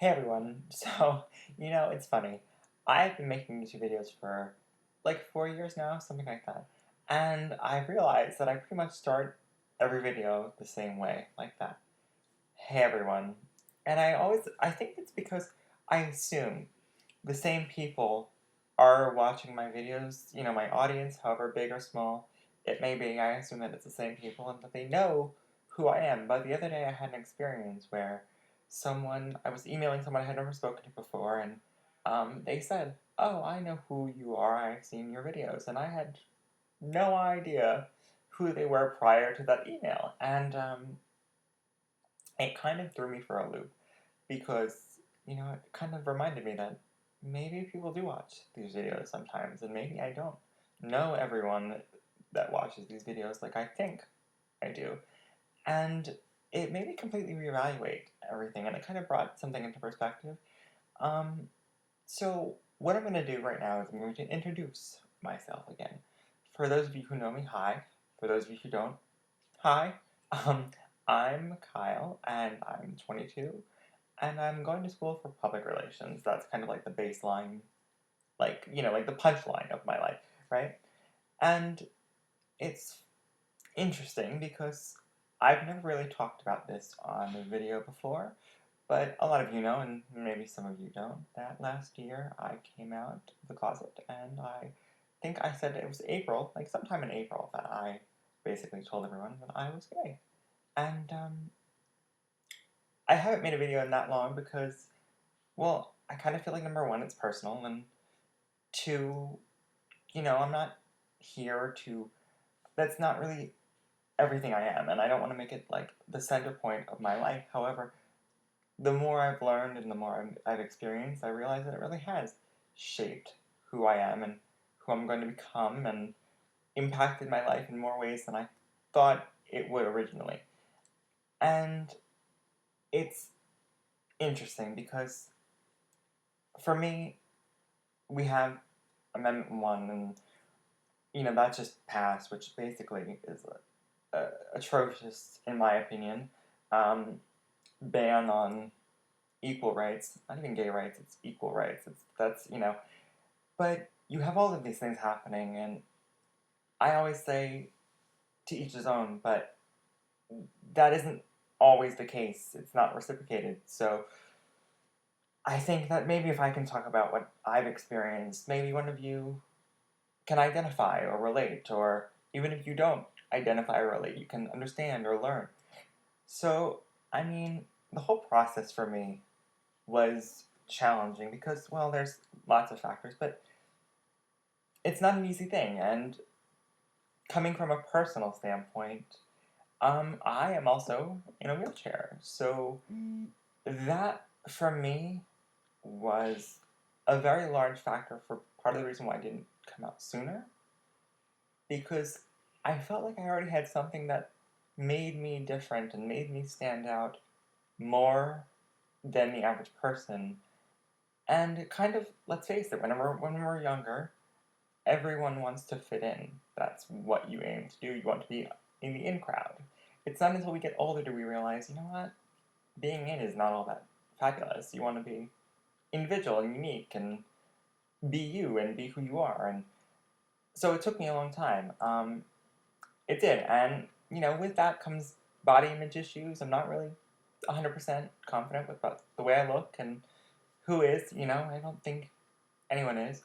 Hey everyone. It's funny. I've been making YouTube videos for like 4 years now, something like that. And I realized that I pretty much start every video the same way, like that. Hey everyone. And I think it's because I assume the same people are watching my videos, my audience, however big or small it may be. I assume that it's the same people and that they know who I am. But the other day I had an experience where I was emailing someone I had never spoken to before, and they said, "Oh, I know who you are. I've seen your videos." And I had no idea who they were prior to that email. And it kind of threw me for a loop because, it kind of reminded me that maybe people do watch these videos sometimes, and maybe I don't know everyone that watches these videos like I think I do. And it made me completely reevaluate everything, and it kind of brought something into perspective. Um, so, what I'm going to do right now is I'm going to introduce myself again. For those of you who know me, hi. For those of you who don't, hi. Um, I'm Kyle, and I'm 22, and I'm going to school for public relations. That's kind of like the baseline, like the punchline of my life, right? And it's interesting because I've never really talked about this on a video before, but a lot of you know, and maybe some of you don't, that last year I came out of the closet, and I think I said it was April, like sometime in April, that I basically told everyone that I was gay. And I haven't made a video in that long because, well, I kind of feel like number one, it's personal, and two, I'm not here to. That's not really everything I am, and I don't want to make it like the center point of my life. However, the more I've learned and the more I've experienced, I realize that it really has shaped who I am and who I'm going to become, and impacted my life in more ways than I thought it would originally. And it's interesting because for me, we have Amendment 1, and that just passed, which basically is atrocious in my opinion. Um, Ban on equal rights, not even gay rights, it's equal rights. But you have all of these things happening, and I always say to each his own, but that isn't always the case. It's not reciprocated. So I think that maybe if I can talk about what I've experienced, maybe one of you can identify or relate, or even if you don't identify or relate, you can understand or learn. So, I mean, the whole process for me was challenging because, well, there's lots of factors, but it's not an easy thing. And coming from a personal standpoint, I am also in a wheelchair. So that, for me, was a very large factor for part of the reason why I didn't come out sooner. Because I felt like I already had something that made me different and made me stand out more than the average person. And kind of, let's face it, when we're younger, everyone wants to fit in. That's what you aim to do. You want to be in the in crowd. It's not until we get older do we realize, you know what? Being in is not all that fabulous. You want to be individual and unique and be you and be who you are. And so it took me a long time. It did. And, with that comes body image issues. I'm not really 100% confident with the way I look and who is. I don't think anyone is.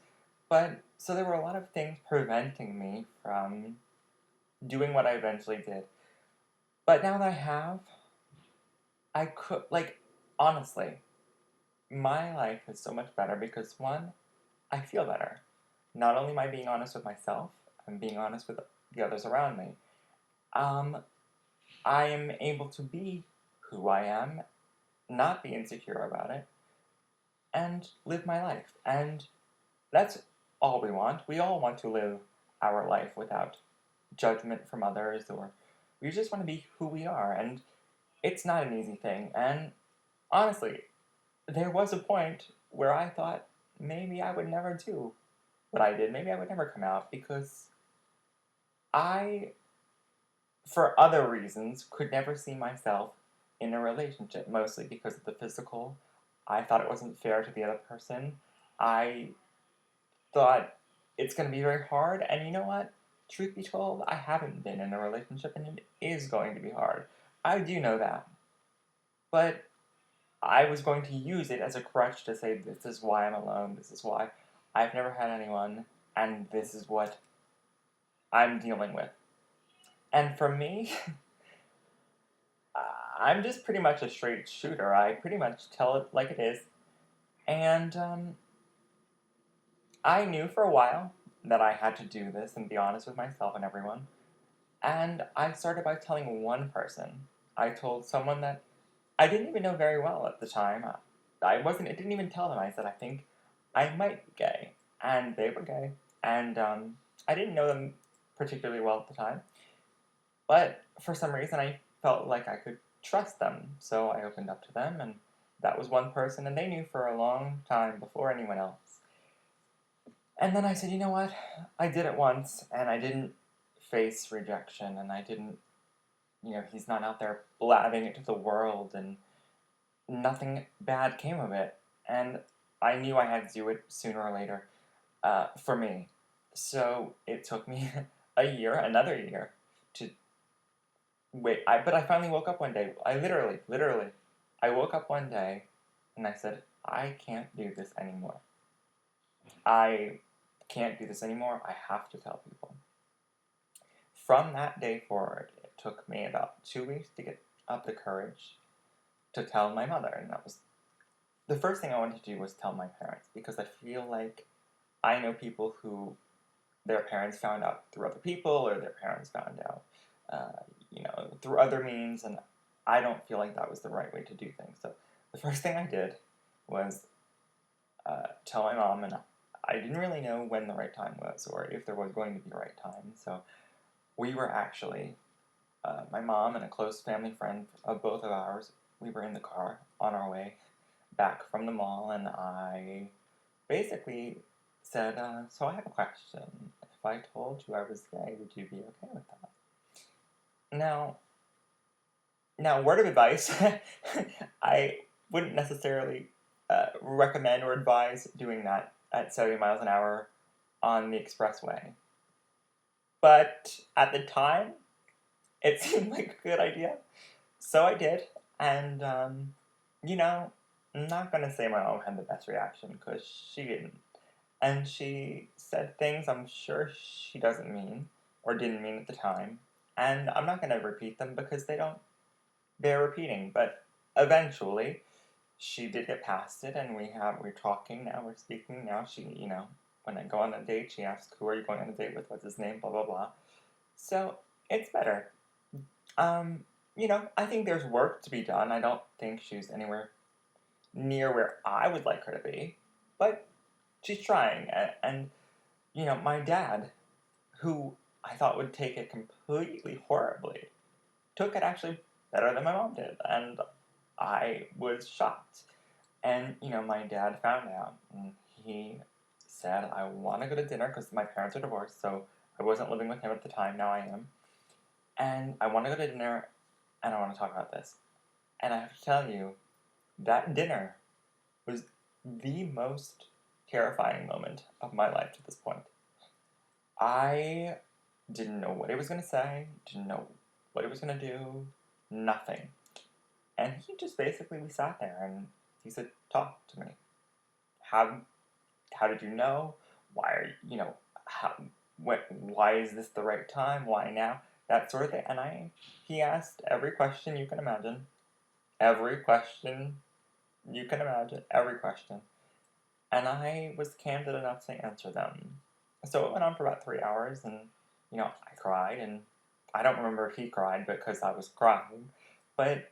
But so there were a lot of things preventing me from doing what I eventually did. But now that I have, I could, like, honestly, my life is so much better because one, I feel better. Not only am I being honest with myself, I'm being honest with the others around me. Um, I am able to be who I am, not be insecure about it, and live my life. And that's all we want. We all want to live our life without judgment from others, or we just want to be who we are. And it's not an easy thing. And honestly, there was a point where I thought maybe I would never do what I did. Maybe I would never come out because I, for other reasons, could never see myself in a relationship, mostly because of the physical. I thought it wasn't fair to the other person. I thought it's going to be very hard, and you know what? Truth be told, I haven't been in a relationship, and it is going to be hard. I do know that. But I was going to use it as a crutch to say, this is why I'm alone, this is why I've never had anyone, and this is what I'm dealing with. And for me, I'm just pretty much a straight shooter. I pretty much tell it like it is. And I knew for a while that I had to do this and be honest with myself and everyone. And I started by telling one person. I told someone that I didn't even know very well at the time. I didn't even tell them. I said, I think I might be gay. And they were gay. And I didn't know them particularly well at the time. But for some reason, I felt like I could trust them. So I opened up to them, and that was one person, and they knew for a long time before anyone else. And then I said, you know what? I did it once, and I didn't face rejection, and I didn't, he's not out there blabbing it to the world, and nothing bad came of it. And I knew I had to do it sooner or later for me. So it took me another year to but I finally woke up one day. I literally, I woke up one day and I said, I can't do this anymore. I can't do this anymore. I have to tell people. From that day forward, it took me about 2 weeks to get up the courage to tell my mother. And that was the first thing I wanted to do was tell my parents, because I feel like I know people who their parents found out through other people, or their parents found out, through other means, and I don't feel like that was the right way to do things. So the first thing I did was tell my mom, and I didn't really know when the right time was, or if there was going to be a right time. So we were actually, my mom and a close family friend of both of ours, we were in the car on our way back from the mall, and I basically said, so I have a question. If I told you I was gay, would you be okay with that? Now, word of advice, I wouldn't necessarily recommend or advise doing that at 70 miles an hour on the expressway. But at the time, it seemed like a good idea. So I did, and, I'm not going to say my mom had the best reaction, because she didn't. And she said things I'm sure she doesn't mean, or didn't mean at the time. And I'm not going to repeat them because they don't bear repeating. But eventually, she did get past it, and we're talking now, we're speaking now. She, when I go on a date, she asks, who are you going on a date with? What's his name? Blah, blah, blah. So, it's better. I think there's work to be done. I don't think she's anywhere near where I would like her to be. But she's trying, and my dad, who I thought would take it completely horribly, took it actually better than my mom did, and I was shocked. And my dad found out, and he said, I want to go to dinner, because my parents are divorced, so I wasn't living with him at the time, now I am, and I want to go to dinner, and I want to talk about this. And I have to tell you, that dinner was the most terrifying moment of my life to this point. I didn't know what he was going to say, didn't know what he was going to do, nothing. And he just basically, we sat there and he said, talk to me. How did you know? Why are why is this the right time? Why now? That sort of thing. And he asked every question you can imagine. Every question you can imagine. Every question. And I was candid enough to answer them. So it went on for about 3 hours, and, I cried, and I don't remember if he cried because I was crying, but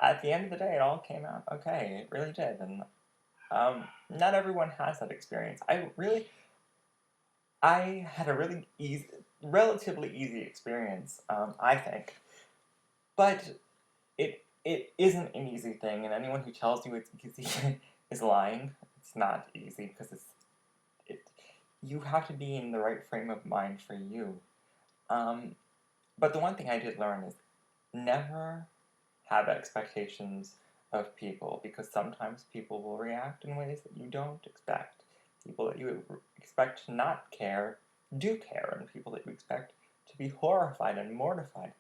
at the end of the day, it all came out okay. It really did, and not everyone has that experience. I had a really relatively easy experience, I think, but it isn't an easy thing, and anyone who tells you it's easy is lying. It's not easy, because you have to be in the right frame of mind for you. But the one thing I did learn is never have expectations of people, because sometimes people will react in ways that you don't expect. People that you expect to not care do care, and people that you expect to be horrified and mortified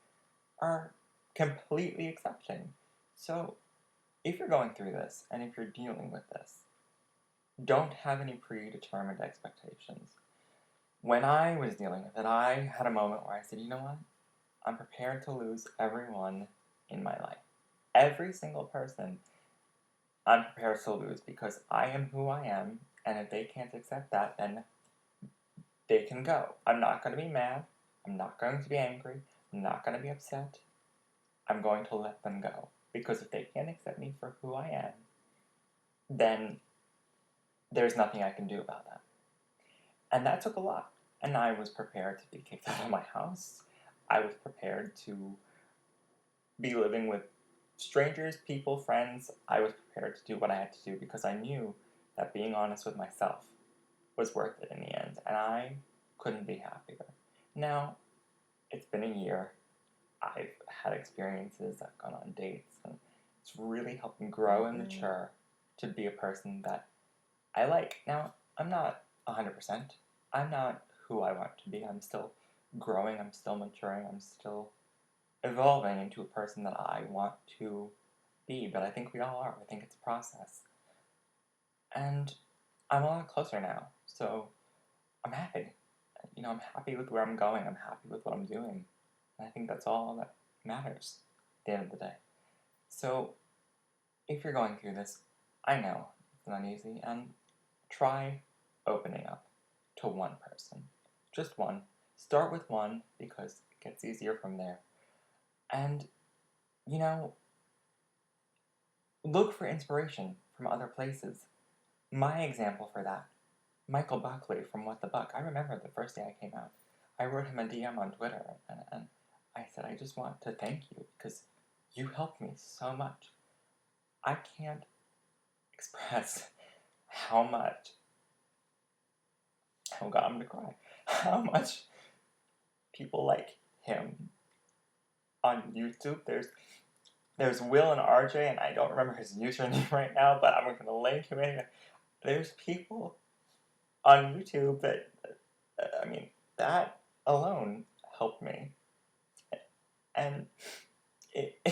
are completely accepting. So, if you're going through this and if you're dealing with this, don't have any predetermined expectations. When I was dealing with it, I had a moment where I said, you know what? I'm prepared to lose everyone in my life. Every single person I'm prepared to lose, because I am who I am, and if they can't accept that, then they can go. I'm not going to be mad. I'm not going to be angry. I'm not going to be upset. I'm going to let them go. Because if they can't accept me for who I am, then there's nothing I can do about that. And that took a lot. And I was prepared to be kicked out of my house. I was prepared to be living with strangers, people, friends. I was prepared to do what I had to do because I knew that being honest with myself was worth it in the end. And I couldn't be happier. Now, it's been a year. I've had experiences, I've gone on dates, and it's really helped me grow and mature to be a person that I like. Now, I'm not 100%. I'm not who I want to be. I'm still growing, I'm still maturing, I'm still evolving into a person that I want to be, but I think we all are. I think it's a process. And I'm a lot closer now, so I'm happy. I'm happy with where I'm going, I'm happy with what I'm doing. And I think that's all that matters at the end of the day. So, if you're going through this, I know it's not easy, and try opening up to one person. Just one. Start with one because it gets easier from there. And, look for inspiration from other places. My example for that, Michael Buckley from What the Buck. I remember the first day I came out. I wrote him a DM on Twitter, and I said, I just want to thank you because you helped me so much. I can't express how much, oh God, I'm gonna cry, how much people like him on YouTube. There's Will and RJ, and I don't remember his username right now, but I'm gonna link him in. There's people on YouTube that, that alone helped me. And it,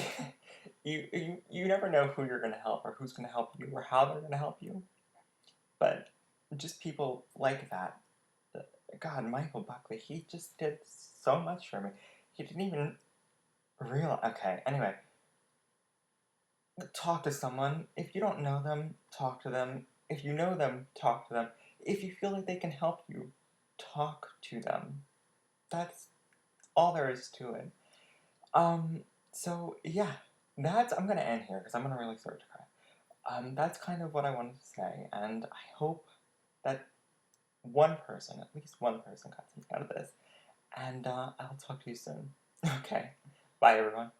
you never know who you're going to help or who's going to help you or how they're going to help you. But just people like that. God, Michael Buckley, he just did so much for me. He didn't even realize. Okay, anyway. Talk to someone. If you don't know them, talk to them. If you know them, talk to them. If you feel like they can help you, talk to them. That's all there is to it. So yeah, I'm gonna end here because I'm gonna really start to cry. That's kind of what I wanted to say, and I hope that at least one person got something out of this. And I'll talk to you soon. Okay, bye everyone.